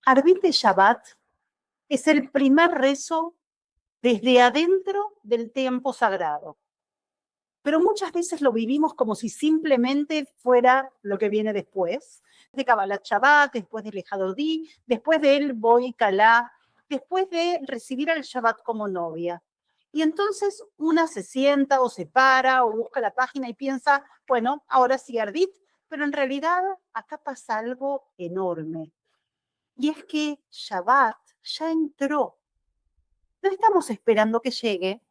Arvit de Shabbat es el primer rezo desde adentro del tiempo sagrado. Pero muchas veces lo vivimos como si simplemente fuera lo que viene después, de Kabbalat Shabbat, después del Ejadodí, después del Boi Kalá, después de recibir al Shabbat como novia. Y entonces una se sienta o se para o busca la página y piensa, bueno, ahora sí Arvit, pero en realidad acá pasa algo enorme. Y es que Shabbat ya entró. No estamos esperando que llegue,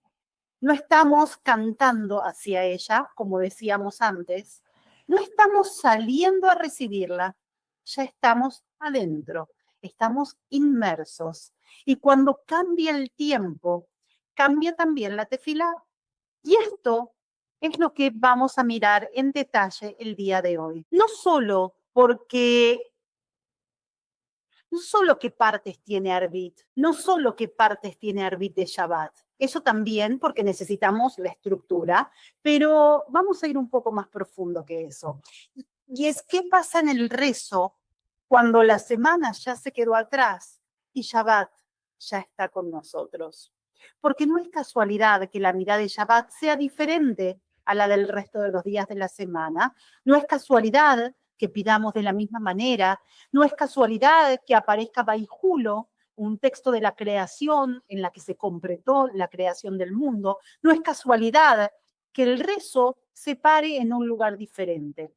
no estamos cantando hacia ella, como decíamos antes, no estamos saliendo a recibirla, ya estamos adentro, estamos inmersos. Y cuando cambia el tiempo, cambia también la tefilá. Y esto es lo que vamos a mirar en detalle el día de hoy. No solo qué partes tiene Arvit, no solo qué partes tiene Arvit de Shabbat, eso también porque necesitamos la estructura, pero vamos a ir un poco más profundo que eso. Y es qué pasa en el rezo cuando la semana ya se quedó atrás y Shabbat ya está con nosotros. Porque no es casualidad que la mirada de Shabbat sea diferente a la del resto de los días de la semana. No es casualidad que pidamos de la misma manera. No es casualidad que aparezca Baijulo, un texto de la creación en la que se completó la creación del mundo. No es casualidad que el rezo se pare en un lugar diferente.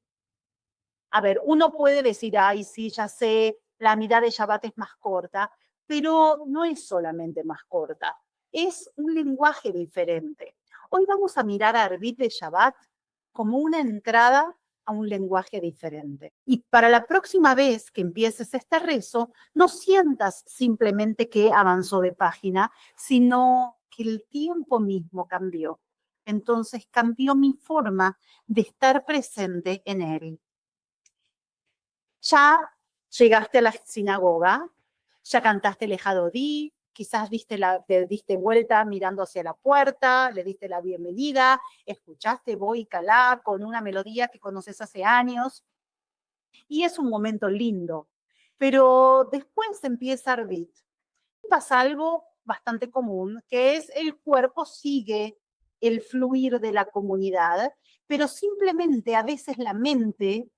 A ver, uno puede decir, ay, sí, ya sé, la mitad de Shabbat es más corta, pero no es solamente más corta, es un lenguaje diferente. Hoy vamos a mirar a Arvit de Shabbat como una entrada a un lenguaje diferente. Y para la próxima vez que empieces este rezo, no sientas simplemente que avanzó de página, sino que el tiempo mismo cambió. Entonces cambió mi forma de estar presente en él. Ya llegaste a la sinagoga, ya cantaste el Ejadodí, quizás te diste vuelta mirando hacia la puerta, le diste la bienvenida, escuchaste Boi Kalá con una melodía que conoces hace años, y es un momento lindo. Pero después empieza Arvit. Pasa algo bastante común, que es el cuerpo sigue el fluir de la comunidad, pero simplemente a veces la mente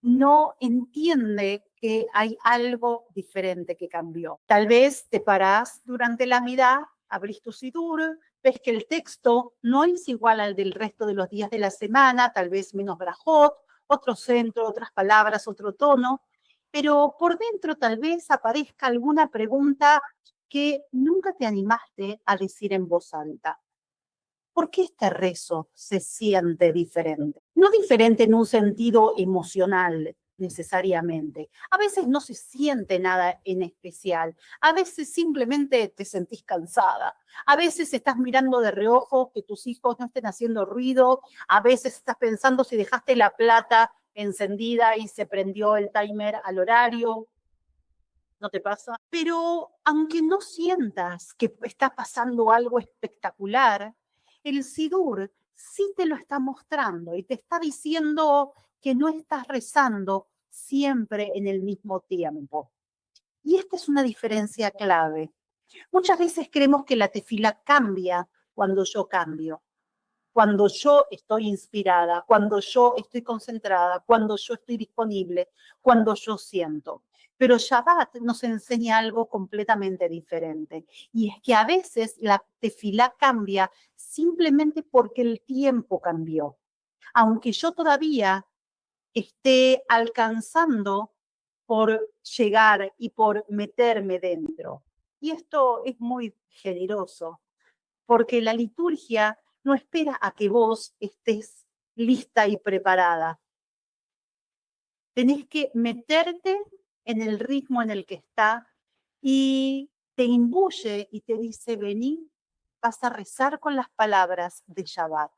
no entiende que hay algo diferente que cambió. Tal vez te parás durante la mirada, abrís tu sidur, ves que el texto no es igual al del resto de los días de la semana, tal vez menos brajot, otro centro, otras palabras, otro tono, pero por dentro tal vez aparezca alguna pregunta que nunca te animaste a decir en voz alta. ¿Por qué este rezo se siente diferente? No diferente en un sentido emocional necesariamente. A veces no se siente nada en especial. A veces simplemente te sentís cansada. A veces estás mirando de reojo que tus hijos no estén haciendo ruido. A veces estás pensando si dejaste la plata encendida y se prendió el timer al horario. ¿No te pasa? Pero aunque no sientas que está pasando algo espectacular, el Sidur sí te lo está mostrando y te está diciendo que no estás rezando siempre en el mismo tiempo. Y esta es una diferencia clave. Muchas veces creemos que la tefila cambia cuando yo cambio, cuando yo estoy inspirada, cuando yo estoy concentrada, cuando yo estoy disponible, cuando yo siento. Pero Shabbat nos enseña algo completamente diferente. Y es que a veces la tefilá cambia simplemente porque el tiempo cambió. Aunque yo todavía esté alcanzando por llegar y por meterme dentro. Y esto es muy generoso, porque la liturgia no espera a que vos estés lista y preparada. Tenés que meterte en el ritmo en el que está y te imbuye y te dice, vení, vas a rezar con las palabras de Shabbat.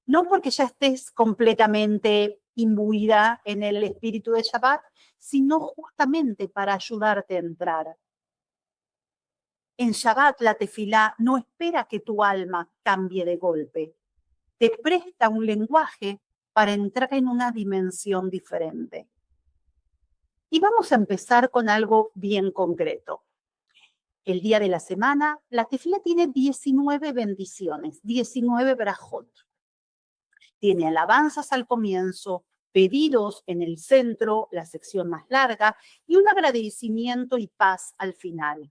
No porque ya estés completamente imbuida en el espíritu de Shabbat, sino justamente para ayudarte a entrar. En Shabbat la tefilá no espera que tu alma cambie de golpe. Te presta un lenguaje para entrar en una dimensión diferente. Y vamos a empezar con algo bien concreto. El día de la semana, la tefila tiene 19 bendiciones, 19 brajot. Tiene alabanzas al comienzo, pedidos en el centro, la sección más larga, y un agradecimiento y paz al final.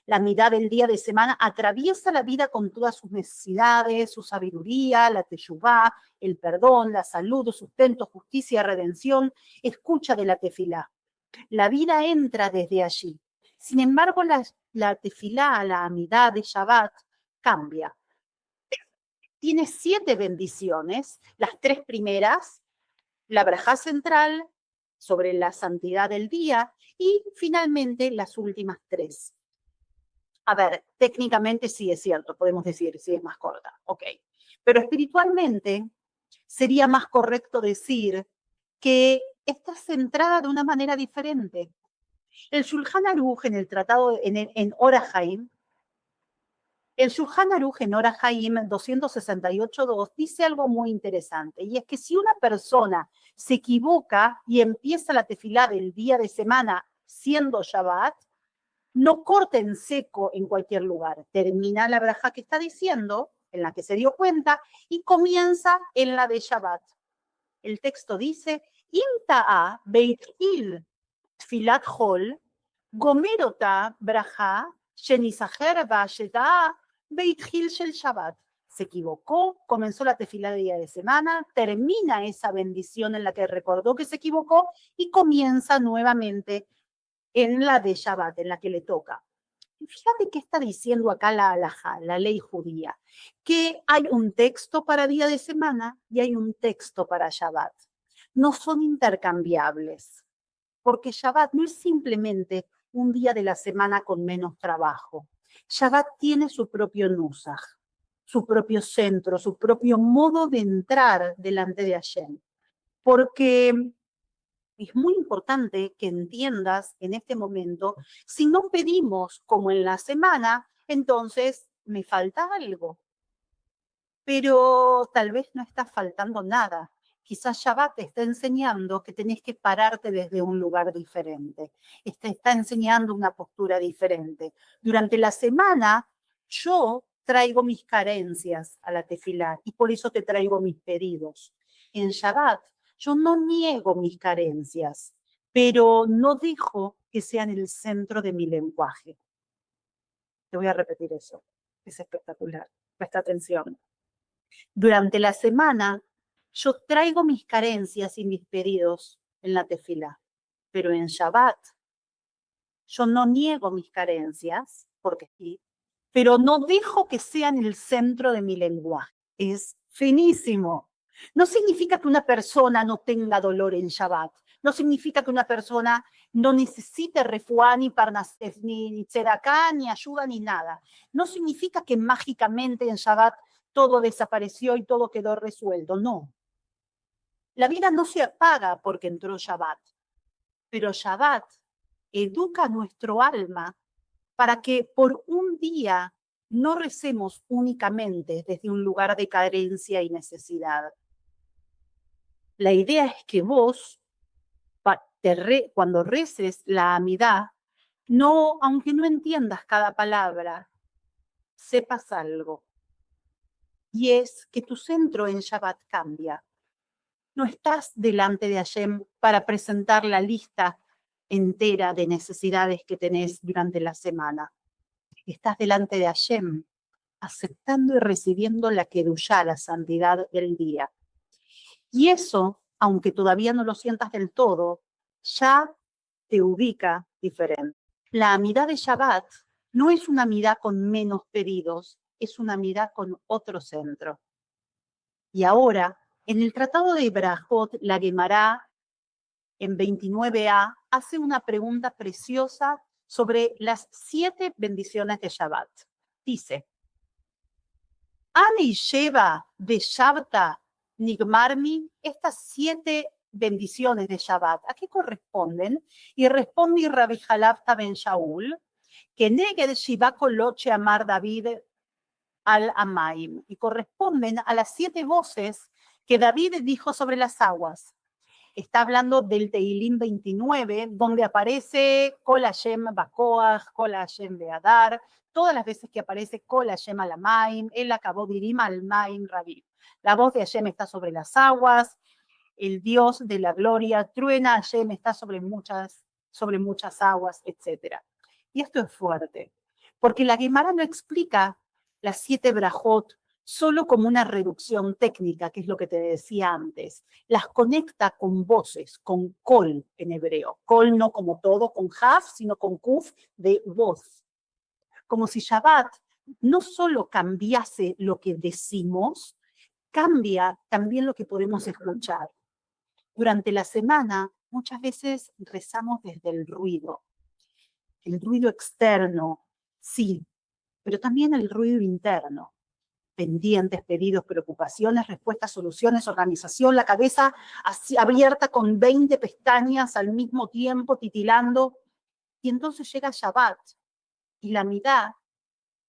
La mitad del día de semana atraviesa la vida con todas sus necesidades, su sabiduría, la teshuvá, el perdón, la salud, sustento, justicia, redención, escucha de la tefilá. La vida entra desde allí. Sin embargo, la tefilá, la amidad de Shabbat, cambia. Tiene 7 bendiciones, las 3 primeras, la brajá central sobre la santidad del día y finalmente las últimas 3. A ver, técnicamente sí es cierto, podemos decir, sí es más corta, ok. Pero espiritualmente sería más correcto decir que está centrada de una manera diferente. El Shulchan Aruch en el tratado, en Orach Haim, el Shulchan Aruch en Orach Haim 268.2 dice algo muy interesante, y es que si una persona se equivoca y empieza la tefilá del día de semana siendo Shabbat, no corta en seco en cualquier lugar. Termina la braja que está diciendo, en la que se dio cuenta, y comienza en la de Shabbat. El texto dice, Im ta'a beit'il tfilat chol, gomerota braja, shenisacher ba'sheta'a beit'il shel Shabbat. Se equivocó, comenzó la tefilá de día de semana, termina esa bendición en la que recordó que se equivocó y comienza nuevamente en la de Shabbat, en la que le toca. Fíjate qué está diciendo acá la halajá, la ley judía, que hay un texto para día de semana y hay un texto para Shabbat. No son intercambiables, porque Shabbat no es simplemente un día de la semana con menos trabajo. Shabbat tiene su propio nusaj, su propio centro, su propio modo de entrar delante de Hashem. Porque es muy importante que entiendas en este momento, si no pedimos como en la semana, entonces me falta algo. Pero tal vez no está faltando nada. Quizás Shabbat te está enseñando que tenés que pararte desde un lugar diferente. Te está enseñando una postura diferente. Durante la semana yo traigo mis carencias a la tefilá y por eso te traigo mis pedidos. En Shabbat yo no niego mis carencias, pero no dejo que sean el centro de mi lenguaje. Te voy a repetir eso. Es espectacular. Presta atención. Durante la semana, yo traigo mis carencias y mis pedidos en la tefilá, pero en Shabbat, yo no niego mis carencias, porque sí, pero no dejo que sean el centro de mi lenguaje. Es finísimo. No significa que una persona no tenga dolor en Shabbat. No significa que una persona no necesite refuá, ni parnasés, ni tzedaká, ni ayuda, ni nada. No significa que mágicamente en Shabbat todo desapareció y todo quedó resuelto. No. La vida no se apaga porque entró Shabbat. Pero Shabbat educa nuestro alma para que por un día no recemos únicamente desde un lugar de carencia y necesidad. La idea es que vos, cuando reces la amidad, no, aunque no entiendas cada palabra, sepas algo. Y es que tu centro en Shabbat cambia. No estás delante de Hashem para presentar la lista entera de necesidades que tenés durante la semana. Estás delante de Hashem, aceptando y recibiendo la kedushá, la santidad del día. Y eso, aunque todavía no lo sientas del todo, ya te ubica diferente. La amidad de Shabbat no es una amidad con menos pedidos, es una amidad con otro centro. Y ahora, en el Tratado de Brajot, la Gemara, en 29a, hace una pregunta preciosa sobre las 7 bendiciones de Shabbat. Dice, Ani Sheva de Shabta Nigmarmi, estas 7 bendiciones de Shabbat, ¿a qué corresponden? Y responde Rabbi Jalafta ben Shaul, que Neged Shiva Koloche Amar David al Amaim, y corresponden a las 7 voces que David dijo sobre las aguas. está hablando del Tehilim 29, donde aparece Kol Hashem Bakoach, Kol Hashem Beadar, todas las veces que aparece Kol Hashem Alamaim, él acabó Dirim Almaim Rabim. La voz de Hashem está sobre las aguas, el Dios de la gloria, truena Hashem está sobre muchas aguas, etc. Y esto es fuerte, porque la Gemara no explica las 7 brajot solo como una reducción técnica, que es lo que te decía antes. Las conecta con voces, con kol en hebreo. Kol no como todo, con haf, sino con kuf de voz. Como si Shabbat no solo cambiase lo que decimos, cambia también lo que podemos escuchar. Durante la semana, muchas veces rezamos desde el ruido externo, sí, pero también el ruido interno. Pendientes, pedidos, preocupaciones, respuestas, soluciones, organización, la cabeza así abierta con 20 pestañas al mismo tiempo, titilando. Y entonces llega Shabbat y la mitad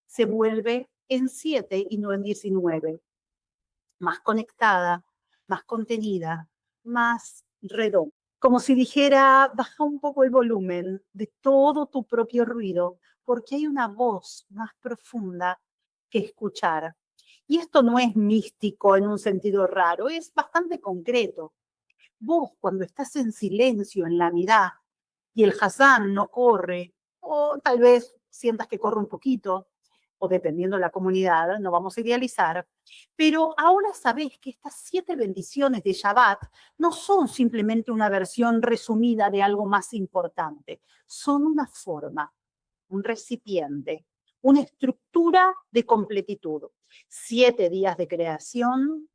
se vuelve en 7 y no en 19. Más conectada, más contenida, más redonda. Como si dijera, baja un poco el volumen de todo tu propio ruido, porque hay una voz más profunda que escuchar. Y esto no es místico en un sentido raro, es bastante concreto. Vos, cuando estás en silencio en la mirada y el Hazán no corre, o tal vez sientas que corre un poquito, o dependiendo de la comunidad, no vamos a idealizar, pero ahora sabés que estas 7 bendiciones de Shabbat no son simplemente una versión resumida de algo más importante, son una forma, un recipiente, una estructura de completitud. 7 días de creación,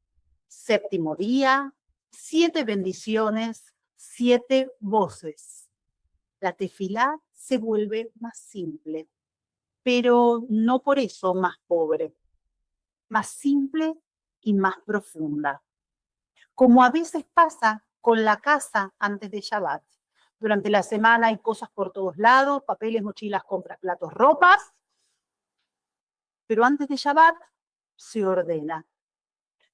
7º día, 7 bendiciones, 7 voces. La tefilá se vuelve más simple, pero no por eso más pobre, más simple y más profunda. Como a veces pasa con la casa antes de Shabbat. Durante la semana hay cosas por todos lados, papeles, mochilas, compras, platos, ropas, pero antes de Shabbat se ordena.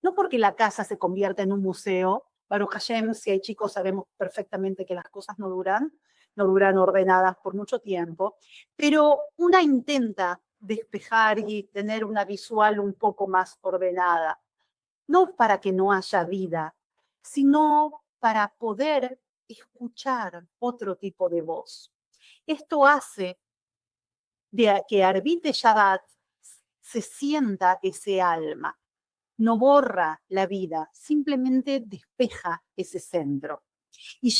No porque la casa se convierta en un museo, Baruch Hashem, si hay chicos sabemos perfectamente que las cosas no duran ordenadas por mucho tiempo, pero una intenta despejar y tener una visual un poco más ordenada, no para que no haya vida, sino para poder escuchar otro tipo de voz. Esto hace de que Arbit de Shabbat se sienta ese alma. No borra la vida, simplemente despeja ese centro. Y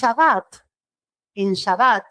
en Shabbat,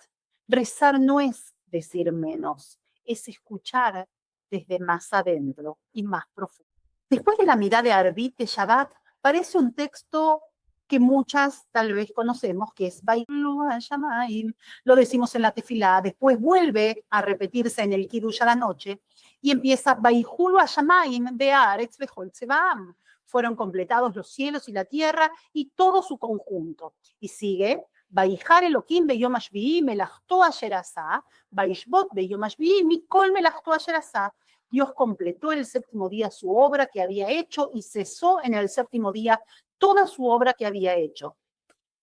rezar no es decir menos, es escuchar desde más adentro y más profundo. Después de la mirada de Arbit de Shabbat, parece un texto que muchas tal vez conocemos, que es Vayhulu Hashamayim, lo decimos en la tefilá, después vuelve a repetirse en el Kiddush a la noche, y empieza Vayhulu Hashamayim Be'aretz Bechol Tzebaam. Fueron completados los cielos y la tierra y todo su conjunto. Y sigue, Vayihar Elohim Beyom Hashvi'i Melachto Asher Asá, Vayishbot Beyom Hashvi'i Mikol Melachto Asher Asá. Dios completó el 7º día su obra que había hecho y cesó en el 7º día toda su obra que había hecho.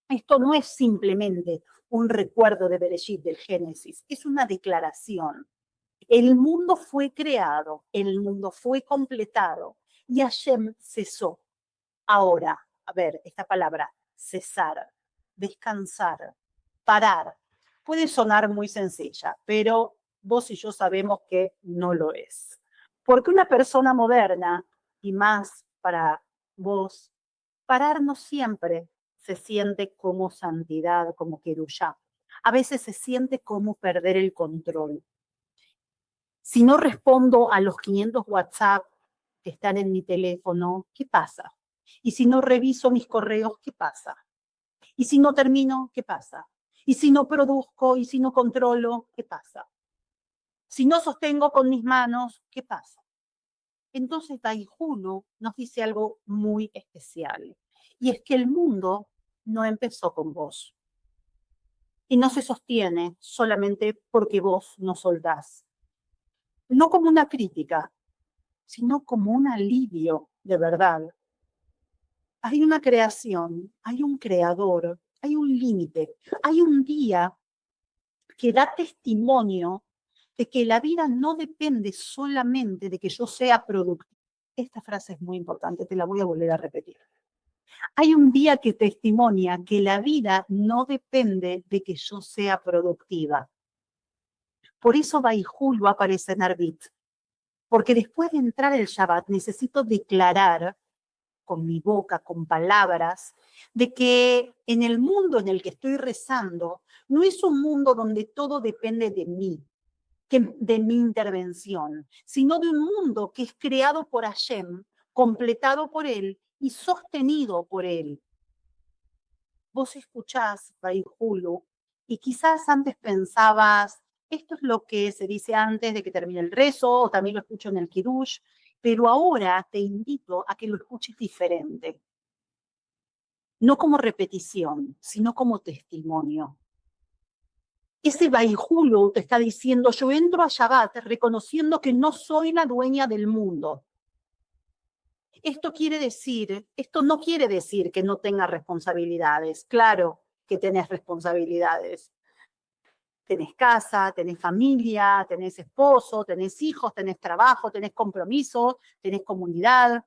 Esto no es simplemente un recuerdo de Bereshit, del Génesis, es una declaración. El mundo fue creado, el mundo fue completado y Hashem cesó. Ahora, a ver, esta palabra, cesar, descansar, parar, puede sonar muy sencilla, pero vos y yo sabemos que no lo es. Porque una persona moderna, y más para vos, parar no siempre se siente como santidad, como querullá. A veces se siente como perder el control. Si no respondo a los 500 WhatsApp que están en mi teléfono, ¿qué pasa? Y si no reviso mis correos, ¿qué pasa? Y si no termino, ¿qué pasa? Y si no produzco, y si no controlo, ¿qué pasa? Si no sostengo con mis manos, ¿qué pasa? Entonces Vayhulu nos dice algo muy especial, y es que el mundo no empezó con vos. Y no se sostiene solamente porque vos no soldás. No como una crítica, sino como un alivio de verdad. Hay una creación, hay un creador, hay un límite, hay un día que da testimonio de que la vida no depende solamente de que yo sea productiva. Esta frase es muy importante, te la voy a volver a repetir. Hay un día que testimonia que la vida no depende de que yo sea productiva. Por eso Baihul va a aparecer en Arbit. Porque después de entrar el Shabbat necesito declarar con mi boca, con palabras, de que en el mundo en el que estoy rezando, no es un mundo donde todo depende de mí, de mi intervención, sino de un mundo que es creado por Hashem, completado por Él y sostenido por Él. Vos escuchás Baihulu y quizás antes pensabas, esto es lo que se dice antes de que termine el rezo, o también lo escucho en el Kiddush, pero ahora te invito a que lo escuches diferente. No como repetición, sino como testimonio. Ese Baihulu te está diciendo, yo entro a Shabbat reconociendo que no soy la dueña del mundo. Esto no quiere decir que no tengas responsabilidades. Claro que tenés responsabilidades. Tenés casa, tenés familia, tenés esposo, tenés hijos, tenés trabajo, tenés compromiso, tenés comunidad,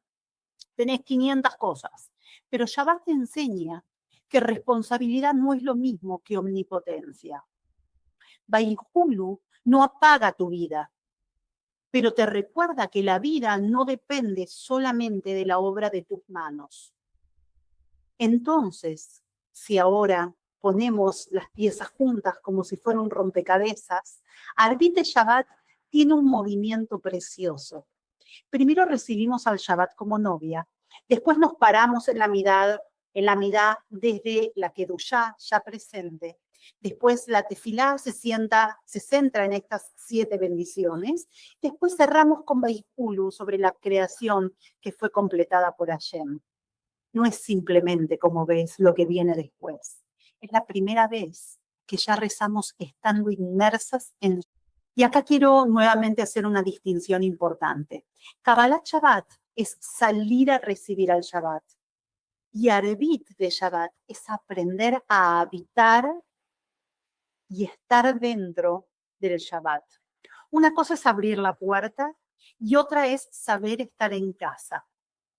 tenés 500 cosas. Pero Shabbat te enseña que responsabilidad no es lo mismo que omnipotencia. Baihulu no apaga tu vida, pero te recuerda que la vida no depende solamente de la obra de tus manos. Entonces, si ahora ponemos las piezas juntas como si fuera un rompecabezas, Arbit Shabbat tiene un movimiento precioso. Primero recibimos al Shabbat como novia, después nos paramos en la midá desde la Kedushá ya presente. Después la tefilá se centra en estas 7 bendiciones. Después cerramos con Baihulu sobre la creación que fue completada por Hashem. No es simplemente, como ves, lo que viene después. Es la primera vez que ya rezamos estando inmersas en... Y acá quiero nuevamente hacer una distinción importante. Kabbalat Shabbat es salir a recibir al Shabbat. Y Arbit de Shabbat es aprender a habitar y estar dentro del Shabbat. Una cosa es abrir la puerta y otra es saber estar en casa.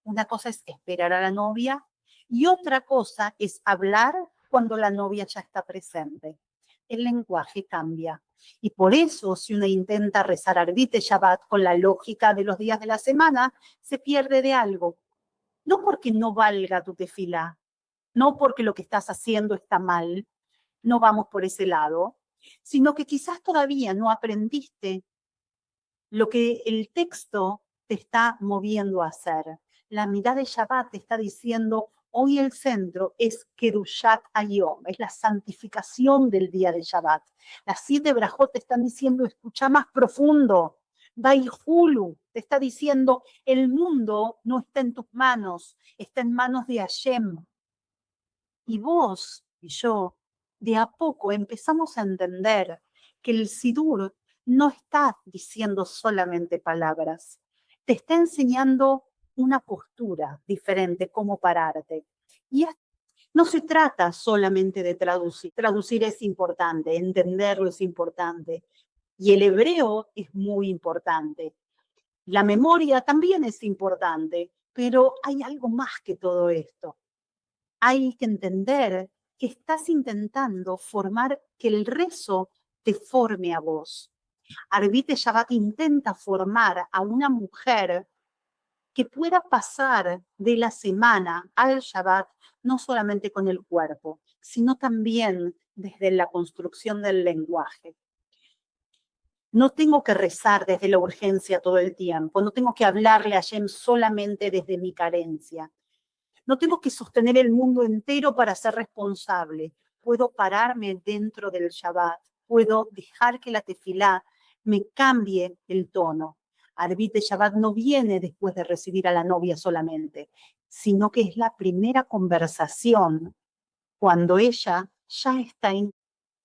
Una cosa es esperar a la novia y otra cosa es hablar cuando la novia ya está presente. El lenguaje cambia. Y por eso, si uno intenta rezar Arbit Shabbat con la lógica de los días de la semana, se pierde de algo. No porque no valga tu tefilá, no porque lo que estás haciendo está mal, no vamos por ese lado, sino que quizás todavía no aprendiste lo que el texto te está moviendo a hacer. La mirada de Shabbat te está diciendo, hoy el centro es Kedushat Hayom, es la santificación del día de Shabbat. Las 7 brajot te están diciendo, escucha más profundo. Baihulu te está diciendo, el mundo no está en tus manos, está en manos de Hashem. Y vos y yo, de a poco empezamos a entender que el Sidur no está diciendo solamente palabras, te está enseñando una postura diferente, cómo pararte. Y no se trata solamente de traducir. Traducir es importante, entenderlo es importante. Y el hebreo es muy importante. La memoria también es importante, pero hay algo más que todo esto. Hay que entender que estás intentando formar, que el rezo te forme a vos. Arbit Shabbat intenta formar a una mujer que pueda pasar de la semana al Shabbat, no solamente con el cuerpo, sino también desde la construcción del lenguaje. No tengo que rezar desde la urgencia todo el tiempo, no tengo que hablarle a Hashem solamente desde mi carencia. No tengo que sostener el mundo entero para ser responsable. Puedo pararme dentro del Shabbat. Puedo dejar que la tefilá me cambie el tono. Arbit de Shabbat no viene después de recibir a la novia solamente, sino que es la primera conversación cuando ella ya está en...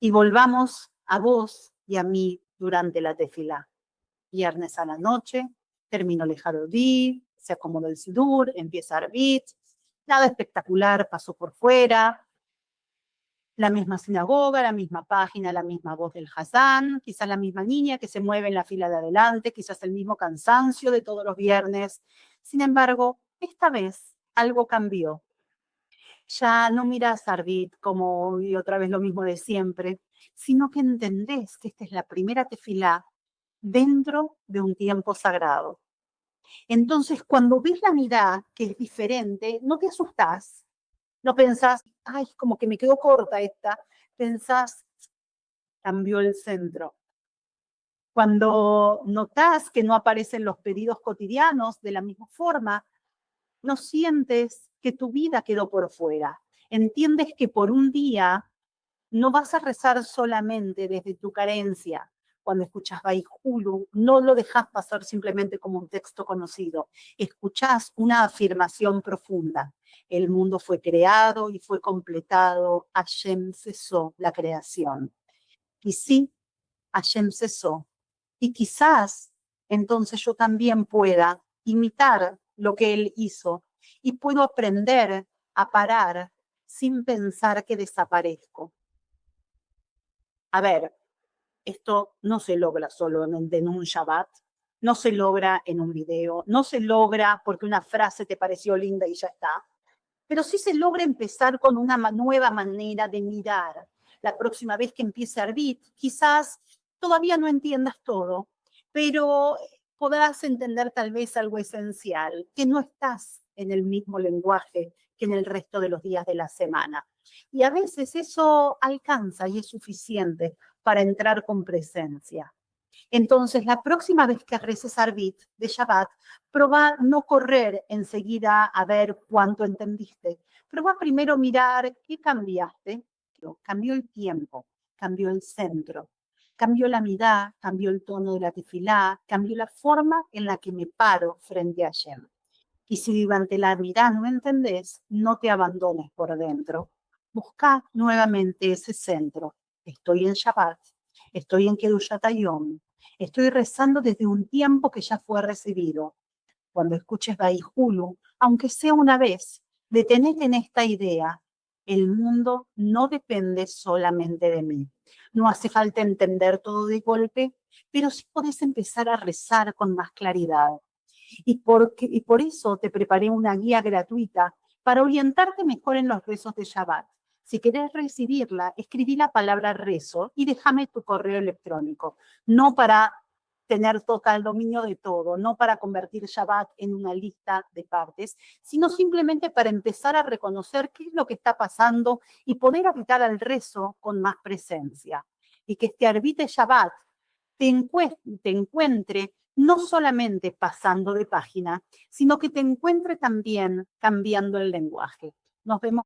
Y volvamos a vos y a mí durante la tefilá. Viernes a la noche, terminó el Harodí, se acomodó el Sidur, empieza Arbit. Nada espectacular pasó por fuera. La misma sinagoga, la misma página, la misma voz del Hazán, quizás la misma niña que se mueve en la fila de adelante, quizás el mismo cansancio de todos los viernes. Sin embargo, esta vez algo cambió. Ya no mirás a Arvit como y otra vez lo mismo de siempre, sino que entendés que esta es la primera tefilá dentro de un tiempo sagrado. Entonces, cuando ves la mirada que es diferente, no te asustás, no pensás, ay, como que me quedó corta esta, pensás, cambió el centro. Cuando notás que no aparecen los pedidos cotidianos de la misma forma, no sientes que tu vida quedó por fuera. Entiendes que por un día no vas a rezar solamente desde tu carencia. Cuando escuchas Baihulu, no lo dejas pasar simplemente como un texto conocido. Escuchás una afirmación profunda. El mundo fue creado y fue completado. Hashem cesó la creación. Y sí, Hashem cesó. Y quizás entonces yo también pueda imitar lo que él hizo y puedo aprender a parar sin pensar que desaparezco. A ver, esto no se logra solo en un Shabbat, no se logra en un video, no se logra porque una frase te pareció linda y ya está, pero sí se logra empezar con una nueva manera de mirar. La próxima vez que empiece a hervir, quizás todavía no entiendas todo, pero podrás entender tal vez algo esencial, que no estás en el mismo lenguaje que en el resto de los días de la semana. Y a veces eso alcanza y es suficiente para entrar con presencia. Entonces, la próxima vez que reces Arvit de Shabbat, probá no correr enseguida a ver cuánto entendiste. Probá primero mirar qué cambiaste. Cambió el tiempo, cambió el centro, cambió la mirada, cambió el tono de la tefilá, cambió la forma en la que me paro frente a Hashem. Y si durante la mirada no entendés, no te abandones por dentro. Busca nuevamente ese centro. Estoy en Shabbat, estoy en Kedushat Hayom, estoy rezando desde un tiempo que ya fue recibido. Cuando escuches Baihulu, aunque sea una vez, detenete en esta idea. El mundo no depende solamente de mí. No hace falta entender todo de golpe, pero sí podés empezar a rezar con más claridad. Y por eso te preparé una guía gratuita para orientarte mejor en los rezos de Shabbat. Si querés recibirla, escribí la palabra rezo y déjame tu correo electrónico. No para tener total dominio de todo, no para convertir Shabbat en una lista de partes, sino simplemente para empezar a reconocer qué es lo que está pasando y poder habitar al rezo con más presencia. Y que este arbite Shabbat te encuentre no solamente pasando de página, sino que te encuentre también cambiando el lenguaje. Nos vemos.